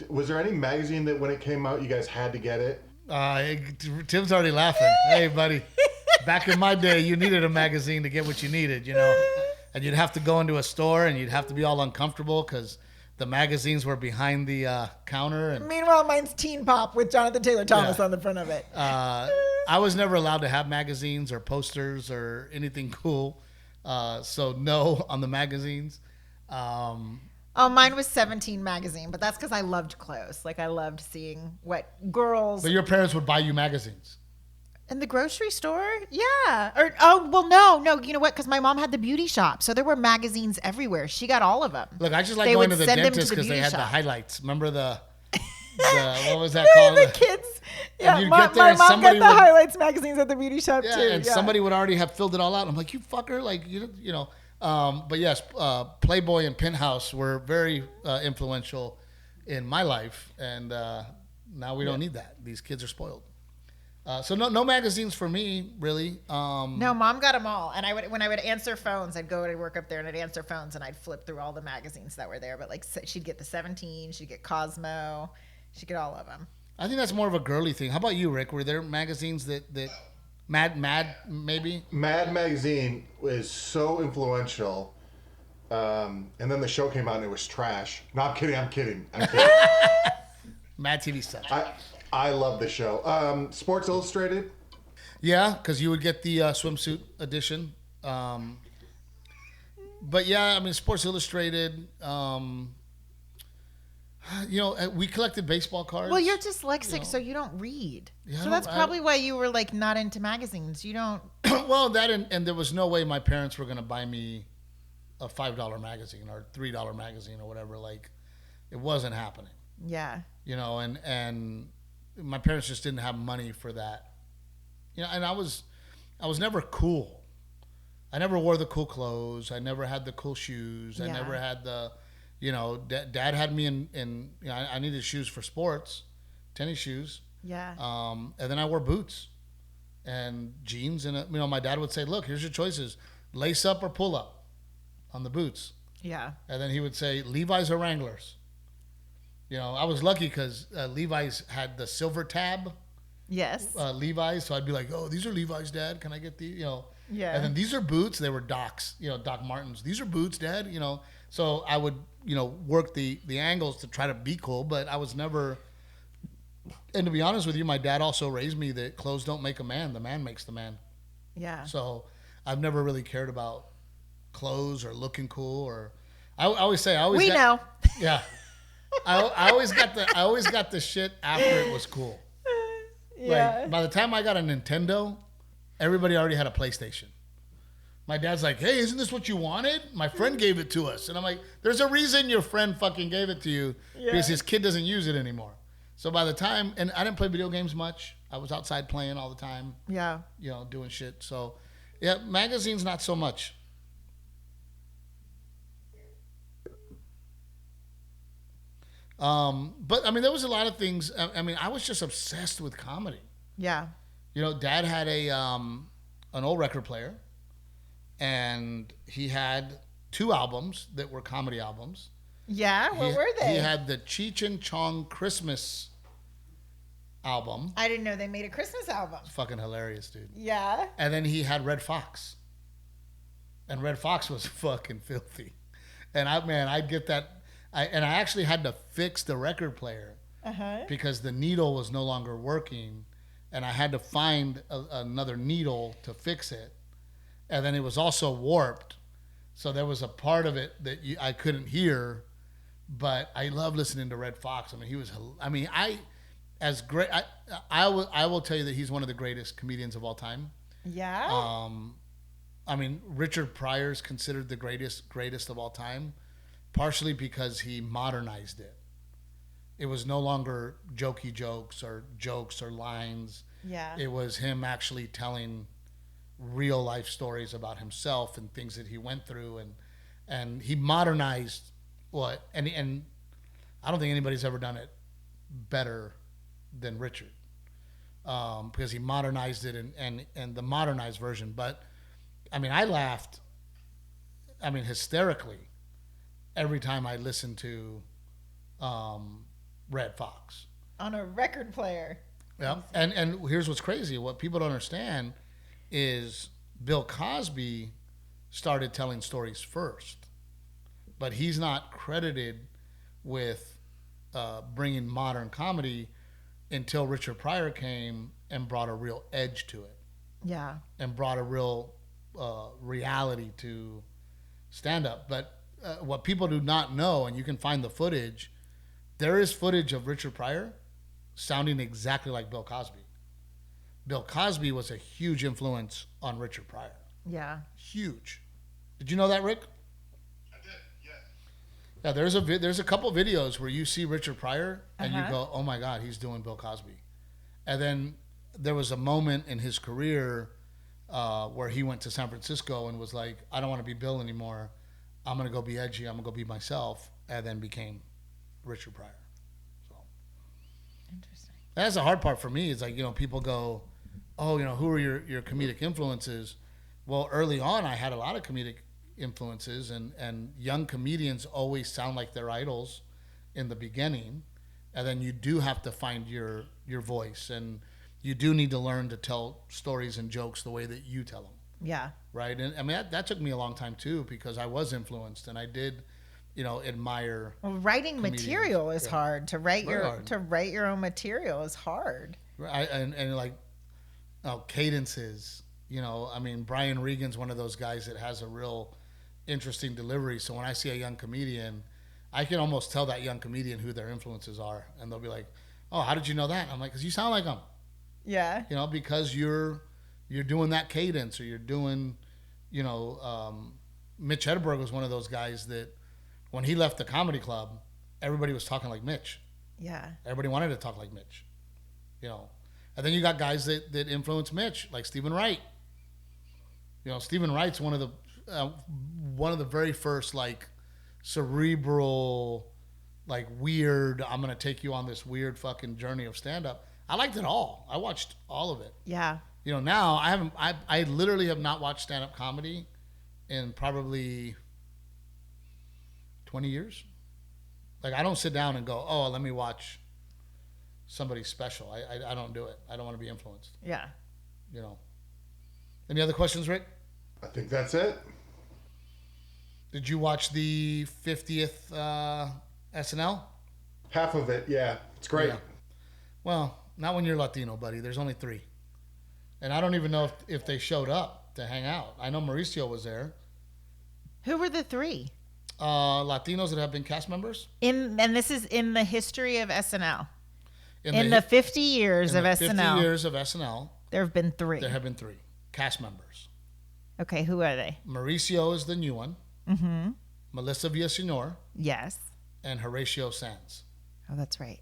Was there any magazine that when it came out you guys had to get it? Tim's already laughing. Hey, buddy. Back in my day, you needed a magazine to get what you needed, you know. And you'd have to go into a store and you'd have to be all uncomfortable because the magazines were behind the counter. And Meanwhile, mine's Teen Pop with Jonathan Taylor Thomas Yeah. on the front of it. I was never allowed to have magazines or posters or anything cool. So no on the magazines. Oh, mine was 17 magazine, but that's because I loved clothes. Like I loved seeing what girls But your parents would buy you magazines. in the grocery store. Yeah. No. You know what? Because my mom had the beauty shop, so there were magazines everywhere. She got all of them. Look, I just like They going would to the send them to dentist the because they beauty had the shop. highlights. Remember the what was that called? The kids. Yeah, you'd my get there mom and got somebody the would- highlights magazines at the beauty shop Yeah, too. and somebody would already have filled it all out. I'm like, you fucker, like you know. But yes, Playboy and Penthouse were very influential in my life, and now we don't need that. These kids are spoiled. So no magazines for me, really. No, mom got them all, and when I would answer phones, I'd go to work up there and I'd answer phones and I'd flip through all the magazines that were there. But like, she'd get the 17, she'd get Cosmo, she'd get all of them. I think that's more of a girly thing. How about you, Rick? Were there magazines that Mad maybe? Mad Magazine was so influential. And then the show came out and it was trash. No, I'm kidding. Mad TV stuff. I love the show. Sports Illustrated. Yeah, because you would get the swimsuit edition. But yeah, I mean, Sports Illustrated. You know, we collected baseball cards. Well, you're dyslexic, so you don't read. Yeah, so that's probably why you were like not into magazines. You don't. Well, that and there was no way my parents were going to buy me a $5 magazine or $3 magazine or whatever. Like, it wasn't happening. Yeah. You know, and my parents just didn't have money for that. You know, and I was never cool. I never wore the cool clothes. I never had the cool shoes. I Yeah. never had the, you know, Dad had me in you know, I needed shoes for sports, tennis shoes. Yeah. And then I wore boots and jeans. And, you know, my dad would say, look, here's your choices, lace up or pull up on the boots. Yeah. And then he would say, Levi's or Wranglers. You know, I was lucky because Levi's had the silver tab. Yes. Levi's. So I'd be like, oh, these are Levi's, Dad. Can I get these? You know. Yeah. And then these are boots. They were Doc's, you know, Doc Martens. These are boots, Dad. You know. So I would, you know, work the angles to try to be cool, but I was never. And to be honest with you, my dad also raised me that clothes don't make a man. The man makes the man. Yeah. So I've never really cared about clothes or looking cool or. I always say I always. We know. Yeah. I always got the shit after it was cool. Yeah. Like by the time I got a Nintendo, everybody already had a PlayStation. My dad's like, "Hey, isn't this what you wanted? My friend gave it to us." And I'm like, "There's a reason your friend fucking gave it to you because his kid doesn't use it anymore." So by the time, and I didn't play video games much. I was outside playing all the time, Yeah. you know, doing shit. So, yeah, magazines not so much. But I mean, there was a lot of things. I mean, I was just obsessed with comedy. Yeah. You know, Dad had an old record player, and he had 2 albums that were comedy albums. Yeah. What were they? He had the Cheech and Chong Christmas album. I didn't know they made a Christmas album. It's fucking hilarious, dude. Yeah. And then he had Red Fox, and Red Fox was fucking filthy. And I'd get that. I actually had to fix the record player because the needle was no longer working, and I had to find another needle to fix it, and then it was also warped, so there was a part of it that I couldn't hear. But I love listening to Red Fox. I mean, he was. I mean, I will tell you that he's one of the greatest comedians of all time. Yeah. I mean, Richard Pryor is considered the greatest of all time, partially because he modernized it. It was no longer jokey jokes or lines. Yeah. It was him actually telling real life stories about himself and things that he went through, and he modernized what, and I don't think anybody's ever done it better than Richard, because he modernized it and the modernized version. But I mean, I laughed, I mean, hysterically every time I listened to Red Fox On a record player. Yeah, and here's what's crazy. What people don't understand is Bill Cosby started telling stories first, but he's not credited with bringing modern comedy until Richard Pryor came and brought a real edge to it. Yeah. And brought a real reality to stand-up. But what people do not know, and you can find the footage, there is footage of Richard Pryor sounding exactly like Bill Cosby. Bill Cosby was a huge influence on Richard Pryor. Yeah. Huge. Did you know that, Rick? Yeah, there's a couple videos where you see Richard Pryor and you go, oh my God, he's doing Bill Cosby. And then there was a moment in his career where he went to San Francisco and was like, I don't want to be Bill anymore. I'm going to go be edgy. I'm going to go be myself. And then became Richard Pryor. So Interesting. that's the hard part for me. Is like, people go, oh, who are your comedic influences? Well, early on, I had a lot of comedic influences, and young comedians always sound like their idols in the beginning, and then you do have to find your voice, and you do need to learn to tell stories and jokes the way that you tell them. Yeah. Right. And I mean that took me a long time too, because I was influenced and I did admire. Well, writing comedians. Material is hard. To write hard. to write your own material is hard. Right. And like cadences, I mean, Brian Regan's one of those guys that has a real interesting delivery. So when I see a young comedian, I can almost tell that young comedian who their influences are, and they'll be like, "Oh, how did you know that?" And I'm like, "Cause you sound like them." Yeah. Because you're doing that cadence, or you're doing, Mitch Hedberg was one of those guys that when he left the comedy club, everybody was talking like Mitch. Yeah. Everybody wanted to talk like Mitch, And then you got guys that influence Mitch, like Stephen Wright. Stephen Wright's one of the very first, like, cerebral, like, weird, I'm going to take you on this weird fucking journey of stand-up. I liked it all. I watched all of it. Yeah. Now I literally have not watched stand-up comedy in probably 20 years. Like, I don't sit down and go, oh, let me watch somebody's special. I don't do it. I don't want to be influenced. Yeah. Any other questions, Rick? I think that's it. Did you watch the 50th SNL? Half of it, yeah. It's great. Yeah. Well, not when you're Latino, buddy. There's only 3. And I don't even know if they showed up to hang out. I know Mauricio was there. Who were the 3? Latinos that have been cast members. And this is in the history of SNL. In the the 50 years of SNL. 50 years of SNL. There have been 3. There have been 3 cast members. Okay, who are they? Mauricio is the new one. Mm-hmm. Melissa Villaseñor. Yes. And Horatio Sanz. Oh, that's right.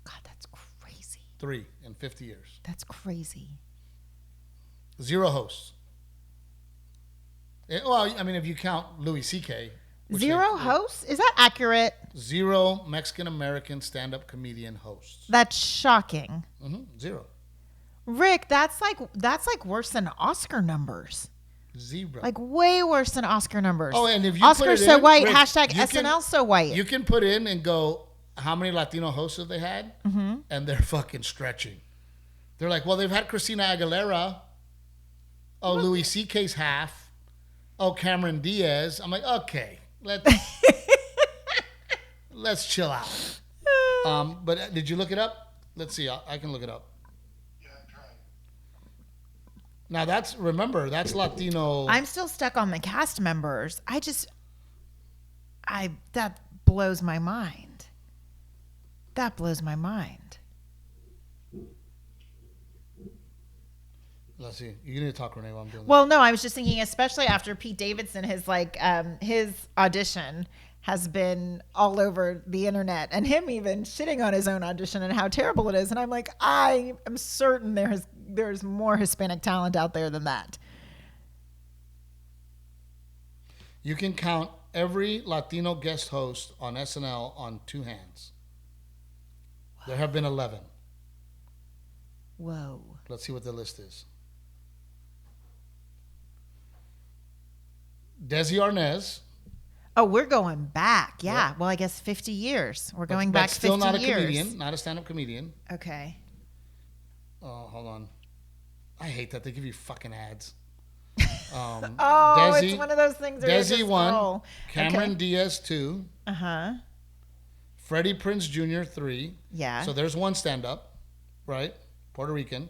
God, that's crazy. 3 in 50 years. That's crazy. 0 hosts. Well, I mean, if you count Louis C.K. 0 hosts? Is that accurate? 0 Mexican-American stand-up comedian hosts. That's shocking. 0. Rick, that's like worse than Oscar numbers. 0. Like way worse than Oscar numbers. Oh, and if you Oscar put it so in, white, Rick, hashtag SNL so white. You can put in and go, how many Latino hosts have they had? Mm-hmm. And they're fucking stretching. They're like, well, they've had Christina Aguilera. Oh, Louis C.K.'s half. Oh, Cameron Diaz. I'm like, okay, let's let's chill out. But did you look it up? Let's see. I can look it up. Yeah, I'm trying. Now that's Latino. I'm still stuck on the cast members. That blows my mind. That blows my mind. Let's see. You need to talk, Renae, while I'm doing Well, no, I was just thinking, especially after Pete Davidson, his audition has been all over the internet, and him even shitting on his own audition and how terrible it is. And I'm like, I am certain there's more Hispanic talent out there than that. You can count every Latino guest host on SNL on 2 hands. There have been 11. Whoa. Let's see what the list is. Desi Arnaz. Oh, we're going back. Yeah. Yep. Well, I guess 50 years. We're going back 50 years. Still not a comedian, not a stand-up comedian. Okay. Oh, hold on. I hate that they give you fucking ads. Desi, it's one of those things. Desi 1, Cameron Diaz 2. Uh-huh. Freddie Prinze Jr. 3. Yeah. So there's 1 stand-up, right? Puerto Rican.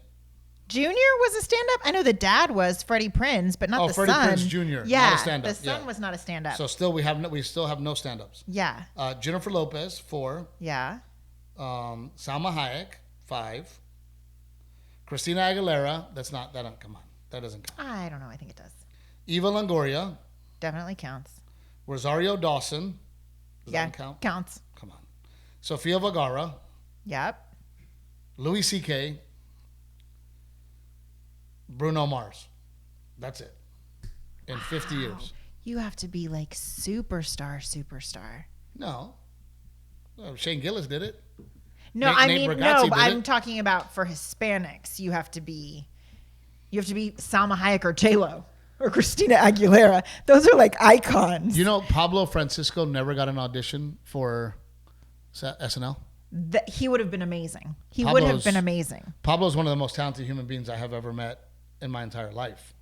Junior was a stand-up? I know the dad was Freddie Prinze, but not the Freddie son. Prinze Jr. Yeah, not a stand-up. the son was not a stand-up. So we still have no stand-ups. Yeah. Jennifer Lopez 4. Yeah. Salma Hayek 5. Christina Aguilera. Come on. That doesn't count. I don't know. I think it does. Eva Longoria. Definitely counts. Rosario Dawson. Does that count? Counts. Come on. Sofia Vergara. Yep. Louis C.K. Bruno Mars. That's it. In 50 years. You have to be like superstar. No. Shane Gillis did it. No, Nate Bargatze did I'm it. talking about for Hispanics. You have to be Salma Hayek or J-Lo or Christina Aguilera. Those are like icons. You know, Pablo Francisco never got an audition for SNL. He would have been amazing. Would have been amazing. Pablo's one of the most talented human beings I have ever met in my entire life.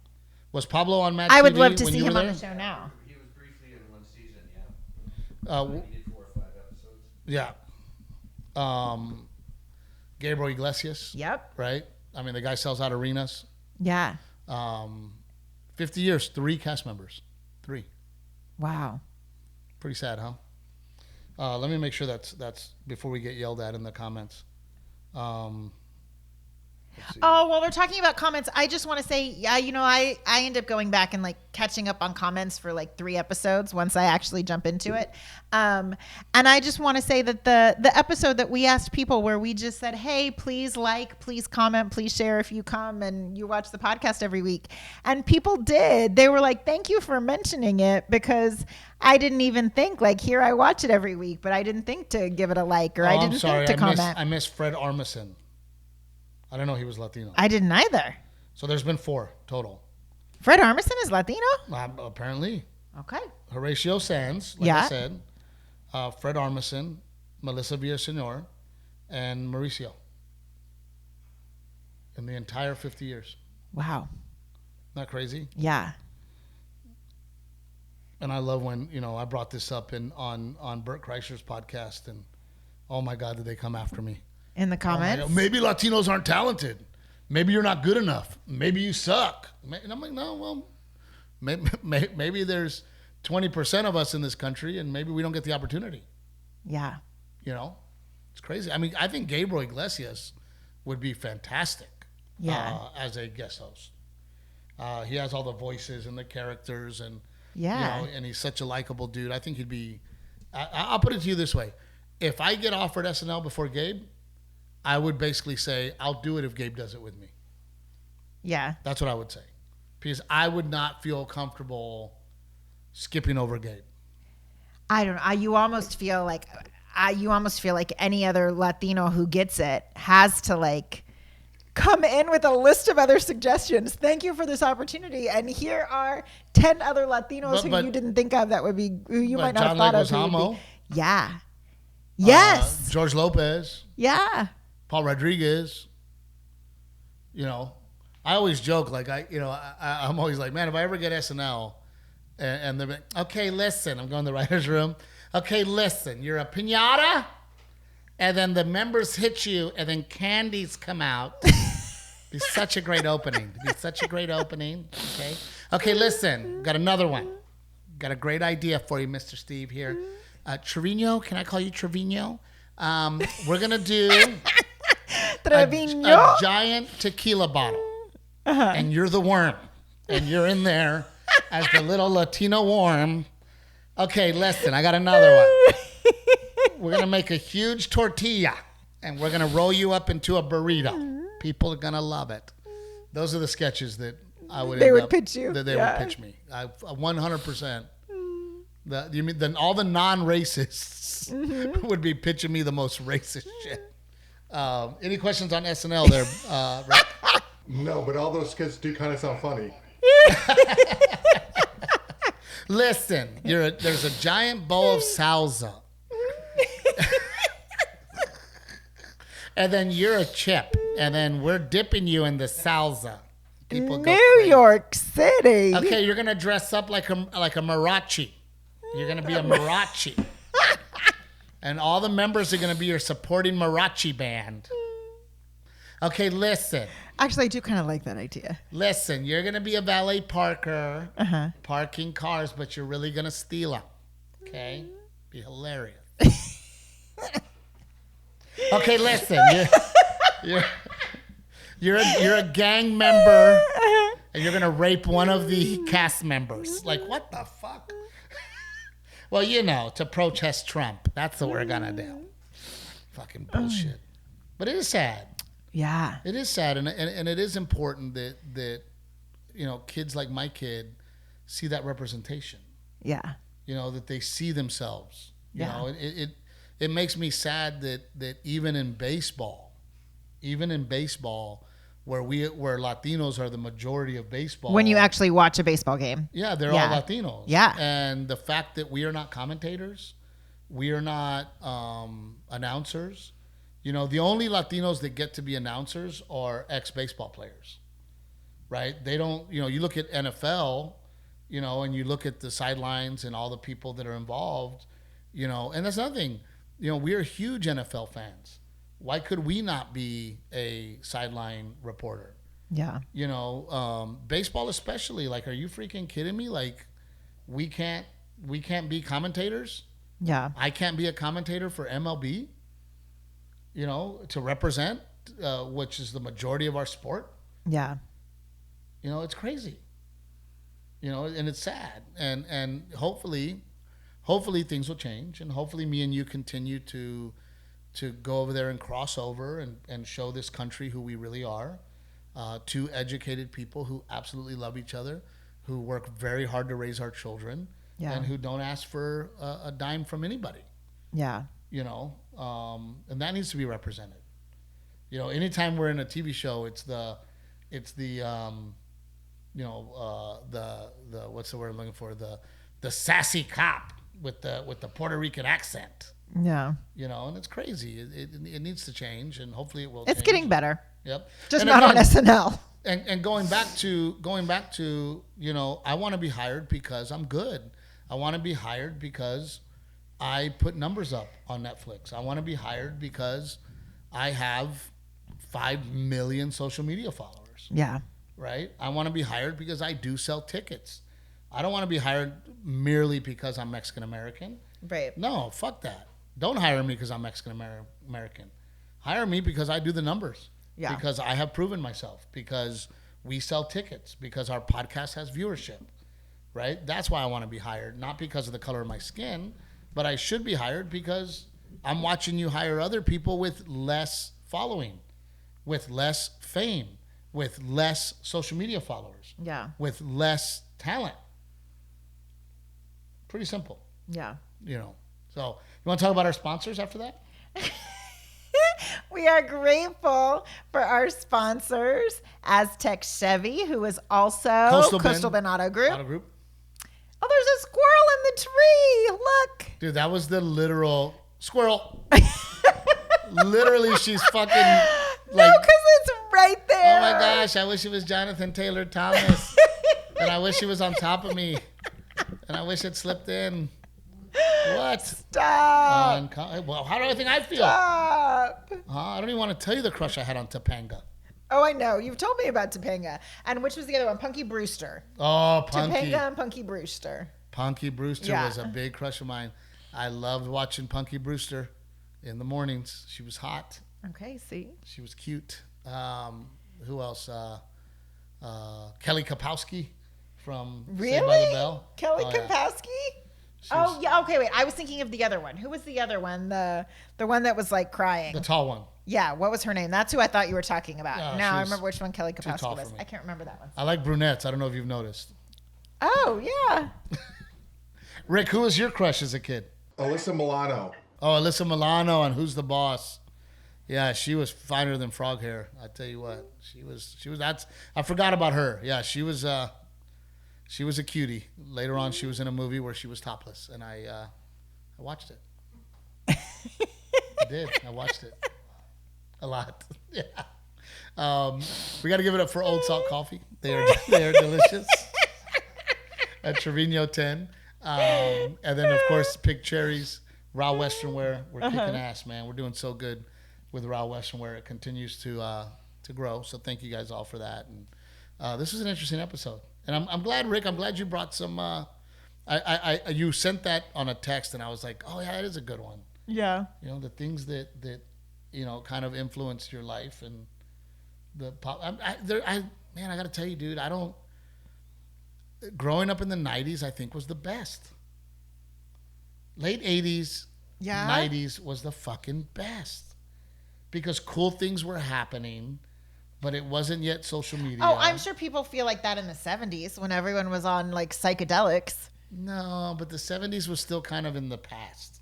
Was Pablo on Mad I TV would love to when see you him were on there? the show now. He was briefly in 1 season, yeah. He did 4 or 5 episodes. Yeah. Gabriel Iglesias. Yep. Right? I mean, the guy sells out arenas. Yeah. 50 years, 3 cast members. 3. Wow. Pretty sad, huh? Let me make sure that's before we get yelled at in the comments. Oh, while we're talking about comments, I just want to say, yeah, I end up going back and like catching up on comments for like 3 episodes once I actually jump into it. And I just want to say that the episode that we asked people where we just said, hey, please please comment, please share if you come and you watch the podcast every week. And people did. They were like, thank you for mentioning it, because I didn't even think, like, here I watch it every week, but I didn't think to give it a like, or I didn't think to comment. I missed Fred Armisen. I don't know he was Latino. I didn't either. So there's been 4 total. Fred Armisen is Latino? Apparently. Okay. Horatio Sands, like I said. Fred Armisen, Melissa Villaseñor, and Mauricio. In the entire 50 years. Wow. Not crazy? Yeah. And I love when, I brought this up on Bert Kreischer's podcast, and oh my God, did they come after me. In the comments? Maybe Latinos aren't talented. Maybe you're not good enough. Maybe you suck. And I'm like, no, well, maybe there's 20% of us in this country, and maybe we don't get the opportunity. Yeah. It's crazy. I mean, I think Gabriel Iglesias would be fantastic as a guest host. He has all the voices and the characters, and and he's such a likable dude. I think he'd be. I'll put it to you this way: if I get offered SNL before Gabe, I would basically say I'll do it if Gabe does it with me. Yeah. That's what I would say, because I would not feel comfortable skipping over Gabe. I don't know. You almost feel like any other Latino who gets it has to like come in with a list of other suggestions. Thank you for this opportunity, and here are 10 other Latinos who you didn't think of who you might not have thought of. Who would be. Yeah. Yes. George Lopez. Yeah. Paul Rodriguez. I always joke, like I'm always like, man, if I ever get SNL, and they're like, okay, listen, I'm going to the writers' room. Okay, listen, you're a piñata, and then the members hit you, and then candies come out. It's such a great opening. Okay, listen, got another one. Got a great idea for you, Mr. Steve here. Trevino, can I call you Trevino? We're going to do a giant tequila bottle. And you're the worm. And you're in there as the little Latino worm. Okay, listen, I got another one. We're going to make a huge tortilla. And we're going to roll you up into a burrito. People are going to love it. Those are the sketches that I would pitch you. That they would pitch me. 100%. You mean then all the non-racists would be pitching me the most racist shit. Any questions on SNL there? Right? No, but all those skits do kind of sound funny. Listen, there's a giant bowl of salsa. And then you're a chip. And then we're dipping you in the salsa. People go New crazy. York City. Okay, you're going to dress up like a mariachi. You're going to be a mariachi. And all the members are going to be your supporting mariachi band. Okay, listen. Actually, I do kind of like that idea. Listen, you're going to be a valet parker, parking cars, but you're really going to steal them. Okay? Be hilarious. Okay, listen. You're a gang member, and you're going to rape one of the cast members. Like, what the fuck? Well, to protest Trump. That's what we're going to do. Fucking bullshit. But it is sad. Yeah. It is sad, and it is important that kids like my kid see that representation. Yeah. That they see themselves. Yeah. It makes me sad that even in baseball, where Latinos are the majority of baseball. When you actually watch a baseball game. Yeah, they're all Latinos. Yeah. And the fact that we are not commentators, we are not announcers. The only Latinos that get to be announcers are ex-baseball players, right? They don't, you look at NFL, and you look at the sidelines and all the people that are involved, and that's another thing. We are huge NFL fans. Why could we not be a sideline reporter? Yeah. Baseball especially. Like, are you freaking kidding me? Like, we can't be commentators. Yeah. I can't be a commentator for MLB. To represent, which is the majority of our sport. Yeah. It's crazy. And it's sad. And hopefully things will change, and hopefully me and you continue to go over there and cross over and show this country who we really are. Two educated people who absolutely love each other, who work very hard to raise our children, and who don't ask for a dime from anybody. Yeah. And that needs to be represented. Anytime we're in a TV show, it's the what's the word I'm looking for? The sassy cop with the Puerto Rican accent. Yeah. And it's crazy. It needs to change, and hopefully it will. It's change. getting better. Yep. Just and not again, on SNL. And going back to I want to be hired because I'm good. I want to be hired because I put numbers up on Netflix. I want to be hired because I have 5 million social media followers. Yeah. Right? I want to be hired because I do sell tickets. I don't want to be hired merely because I'm Mexican American. Right. No, fuck that. Don't hire me because I'm Mexican American. Hire me because I do the numbers. Yeah. Because I have proven myself. Because we sell tickets. Because our podcast has viewership. Right? That's why I want to be hired. Not because of the color of my skin. But I should be hired because I'm watching you hire other people with less following, with less fame, with less social media followers, with less talent. Pretty simple. Yeah. So you want to talk about our sponsors after that? We are grateful for our sponsors, Aztec Chevy, who is also Coastal Bend Auto Group. Oh, there's a squirrel in the tree. Look. Dude, that was the literal squirrel. Literally, she's fucking no, because it's right there. Oh my gosh, I wish it was Jonathan Taylor Thomas. And I wish he was on top of me. And I wish it slipped in. What? Stop. Well, how do I think I feel? Stop. I don't even want to tell you the crush I had on Topanga. Oh, I know. You've told me about Topanga. And which was the other one? Punky Brewster. Oh, Punky. Topanga and Punky Brewster. Punky Brewster Yeah. was a big crush of mine. I loved watching Punky Brewster in the mornings. She was hot. Okay, see? She was cute. Who else? Kelly Kapowski from Saved by the Bell. Kelly Oh, yeah. Kapowski? She was Yeah. Okay, wait. I was thinking of the other one. Who was the other one? The one that was like crying. the tall one. Yeah, what was her name? That's who I thought you were talking about. Yeah, now I she's remember which one Kelly tall Kapowski for was. me. I can't remember that one. I like brunettes. I don't know if you've noticed. Oh, yeah. Rick, who was your crush as a kid? Alyssa Milano. Oh, Alyssa Milano and Who's the Boss? Yeah, she was finer than frog hair. I tell you what, she was. I forgot about her. Yeah, she was a cutie. Later on, she was in a movie where she was topless, and I watched it. I did. I watched it a lot. Yeah. We got to give it up for Old Salt Coffee. They are delicious. At Trevino 10, and then of course Pig Cherries, Raw Western Wear. We're kicking ass, man. We're doing so good with Raw Western Wear. It continues to grow. So thank you guys all for that. And this was an interesting episode. And I'm glad, Rick. I'm glad you brought some. You sent that on a text, and I was like, oh yeah, it is a good one. Yeah. You know, the things that kind of influenced your life and the pop. Man, I got to tell you, dude, I don't. Growing up in the 90s, I think, was the best. Late 80s, Yeah. 90s was the fucking best. Because cool things were happening, but it wasn't yet social media. Oh, I'm sure people feel like that in the 70s when everyone was on like psychedelics. No, but the 70s was still kind of in the past.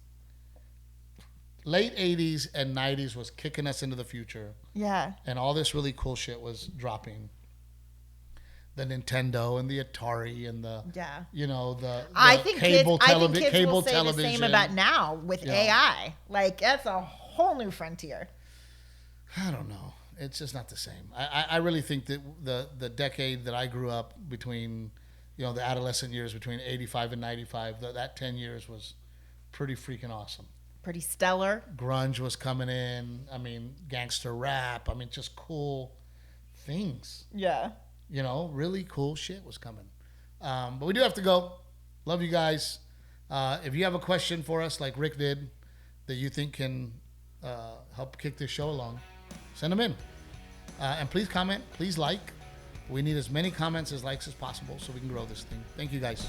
Late 80s and 90s was kicking us into the future. Yeah. And all this really cool shit was dropping. The Nintendo and the Atari and the I think kids will cable say television. the same about now with AI. Like that's a whole new frontier. I don't know. It's just not the same. I really think that the decade that I grew up between, the adolescent years between 85 and 95, that 10 years was pretty freaking awesome. Pretty stellar. Grunge was coming in. I mean, gangster rap. I mean, just cool things. Yeah. Really cool shit was coming. But we do have to go. Love you guys. If you have a question for us, like Rick did, that you think can help kick this show along, send them in. And please comment. Please like. We need as many comments as likes as possible so we can grow this thing. Thank you, guys.